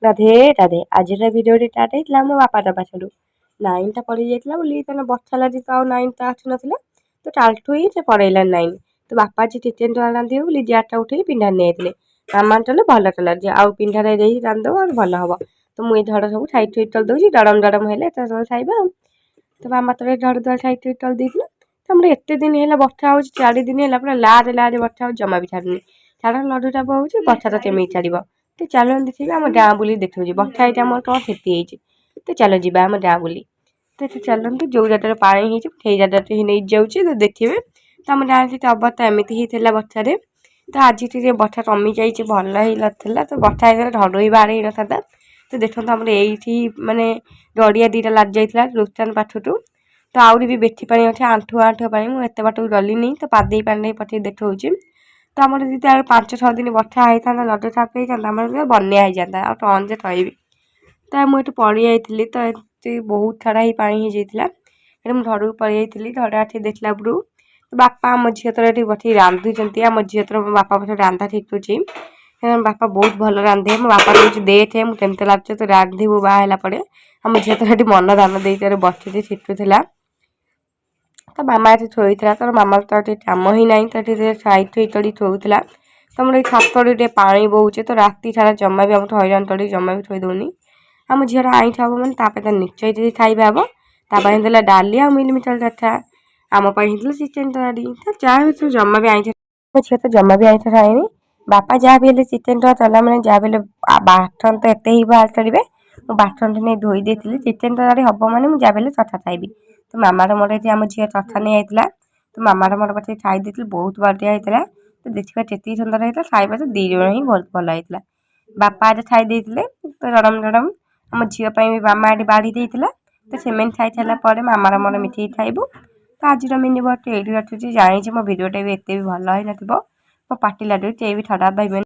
ରାଧେ ରାଧେ ଆଜିର ଭିଡ଼ିଓଟି ଷ୍ଟାର୍ଟ ହେଇଥିଲା ମୋ ବାପାଟା ପାଖରୁ। ନାଇନ୍ଟା ପଡ଼ି ଯାଇଥିଲା ବୋଲି ତାହେଲେ ବର୍ଷା ଲାଗି ତ ଆଉ ନାଇନ୍ଟା ଆସିନଥିଲା ତ କାଲିଠୁ ହିଁ ସେ ପଳେଇଲାନି ନାଇନ୍। ତ ବାପା ଆଜି ଚିକେନ୍ ଟଙ୍କା ରାନ୍ଧିବେ ବୋଲି ଜାରଟା ଉଠେଇ ପିଣ୍ଡାରେ ନେଇଯାଇଥିଲେ। ମାମା ଆଣିଥିଲେ ଭଲ କଲର ଯେ ଆଉ ପିଣ୍ଡାରେ ଦେଇକି ରାନ୍ଧିଦେବ ଆଉ ଭଲ ହେବ। ତ ମୁଁ ଏଇ ଧଡ଼ ସବୁ ସାଇଡ଼୍ ସୁଇଟ୍ କରିଦେଉଛି ଡରମ ହେଲେ ଏତେ ସବୁ ଖାଇବା ଆଉ। ତ ମାମା ତ ଝାଡ଼ୁ ଦ୍ୱାରା ସାଇଡ଼୍ ସୁଇଟ୍ କରିଦେଇଥିଲା। ତ ଆମର ଏତେ ଦିନ ହେଲା ବର୍ଷା ହେଉଛି 4 ଦିନ ହେଲା ପୁରା ଲାଜେ ବର୍ଷା ହେଉଛି ଜମା ବି ଛାଡ଼ୁନି। ଛାଡ଼ ଲଡ଼ୁଟା ହେଉଛି ବର୍ଷା ତ କେମିତି ଛାଡ଼ିବ। ତ ଚାଲ ଦେଖିବା ଆମ ଗାଁ ବୁଲି ଦେଖାଉଛି ବର୍ଷା ହେଇଛି ଆମର କ'ଣ କ୍ଷତି ହେଇଛି। ତ ଚାଲ ଯିବା ଆମ ଗାଁ ବୁଲି। ତ ଚାଲନ୍ତୁ ଯେଉଁ ଜାଗାରେ ପାଣି ହେଇଛି ସେଇ ଜାଗାରେ ହିଁ ନେଇଯାଉଛି ତ ଦେଖିବେ। ତ ଆମ ଗାଁରେ କିଛି ଅବସ୍ଥା ଏମିତି ହେଇଥିଲା ବର୍ଷାରେ। ତ ଆଜି ଟିକେ ବର୍ଷା କମିଯାଇଛି ଭଲ ହେଇନଥିଲା ତ ବର୍ଷା ହେଇଗଲେ ଘରୁ ବି ବାହାରି ହେଇନଥାନ୍ତା। ତ ଦେଖନ୍ତୁ ଆମର ଏଇଠି ମାନେ ଗଡ଼ିଆ ଦୁଇଟା ଲାଗି ଯାଇଥିଲା ଲୋଚାନ ପାଖରୁ। ତ ଆହୁରି ବି ବେଠି ପାଣି ଅଛି ଆଣ୍ଠୁଆ ପାଣି ମୁଁ ଏତେ ବାଟକୁ ଗଲିନି ତ ପାଦେଇ ପାଣି ପଠେଇ ଦେଖାଉଛି। ତ ଆମର ଯଦି ଆଉ 5-6 ଦିନ ବର୍ଷା ହେଇଥାନ୍ତା ଲଘୁଚାପ ହେଇଥାନ୍ତା ଆମର ବନ୍ୟା ହେଇଯାନ୍ତା ଆଉ କ'ଣ ଯେ କହିବି। ତ ମୁଁ ଏଠି ପଳେଇ ଯାଇଥିଲି ତ ଏଠି ବହୁତ ସାରା ହିଁ ପାଣି ହେଇଯାଇଥିଲା। ଏଠି ମୁଁ ଘରକୁ ପଳେଇ ଯାଇଥିଲି ଘରେ ଆଠି ଦେଖିଲା ବେଳକୁ ବାପା ଆମ ଝିଅ ତର ଏଠି ବସିକି ରାନ୍ଧୁଛନ୍ତି। ଆମ ଝିଅ ତର ମୋ ବାପା ପଛରେ ରାନ୍ଧା ଶିଖୁଛି। ବାପା ବହୁତ ଭଲ ରାନ୍ଧେ ମୋ ବାପା କହୁଛି ଦେଖେ ମୁଁ କେମିତି ଲାଗୁଛି ତୁ ରାନ୍ଧିବୁ ବାହା ହେଲା ପରେ। ଆମ ଝିଅ ତର ଏଠି ମନ ଧାନ ଦେଇ ତାର ବସିକି ଶିଖୁଥିଲା। ତ ମାମା ଏଠି ଥୋଇଥିଲା ତୋର ମାମାର ତ ଏଠି କାମ ହିଁ ନାହିଁ ତ ଏଠି ସାଇଟ୍ କରି ଥୋଉଥିଲା। ତ ଆମର ଏଇ ଛାତରେ ଟିକେ ପାଣି ବହୁଛି ତ ରାତି ସାରା ଜମା ବି ଆମକୁ ହଇରାଣ କରି ଜମା ବି ଥୋଇ ଦେଉନି। ଆମ ଝିଅର ଆଇଁଷ ହେବ ମାନେ ତା ପାଇଁ ତ ନିଶ୍ଚୟ ଟିକେ ଖାଇବା ହେବ। ତା ପାଇଁ ହେଇଥିଲା ଡାଲି ଆଉ ମିଲମିକର ତରକାରୀ। ଆମ ପାଇଁ ହେଇଥିଲା ଚିକେନ୍ ତରକାରୀ। ତ ଯାହା ବି ଜମା ବି ଆଇଁଷ ମୋ ଝିଅ ତ ଜମା ବି ଆଇଁଷ ଖାଏନି। ବାପା ଯାହା ବି ହେଲେ ଚିକେନ୍ ତରକାରୀ ଚଲା ମାନେ ଯାହା ବି ହେଲେ ବାସନ ତ ଏତେ ହିଁ ବାହାର କରିବେ। ମୁଁ ବାସନଟି ନେଇ ଧୋଇ ଦେଇଥିଲି ଚିକେନ୍ ତରକାରୀ ହେବ ମାନେ ମୁଁ ଯାହା ବି ହେଲେ ଚଟକା ଖାଇବି। ତ ମାମାର ମୋର ଏଠି ଆମ ଝିଅ ଚଟକା ନେଇ ଯାଇଥିଲା। ତ ମାମାର ମୋର ବସିକି ଖାଇ ଦେଇଥିଲି ବହୁତ ବଢ଼ିଆ ହେଇଥିଲା। ତ ଦେଖିବା ଯେତିକି ସୁନ୍ଦର ହେଇଥିଲା ଖାଇବା ତ 2 ଜଣ ହିଁ ବହୁତ ଭଲ ହେଇଥିଲା। ବାପା ଆଜି ଖାଇ ଦେଇଥିଲେ ତ ଗରମ ଆମ ଝିଅ ପାଇଁ ବି ମାମା ଏଠି ବାଢ଼ି ଦେଇଥିଲା। ତ ସେମାନେ ଖାଇସାରିଲା ପରେ ମାମାର ମୋର ମିଶିକି ଖାଇବୁ। ତ ଆଜିର ମିନି ବ୍ଲଗ୍ ଏଇଠି ରଖୁଛି। ଜାଣିଛି ମୋ ଭିଡ଼ିଓଟା ବି ଏତେ ବି ଭଲ ହେଇନଥିବ ମୋ ପାଟି ଲାଗୁଛି କେହି ବି ଖରାପ ଭାବିବେନି।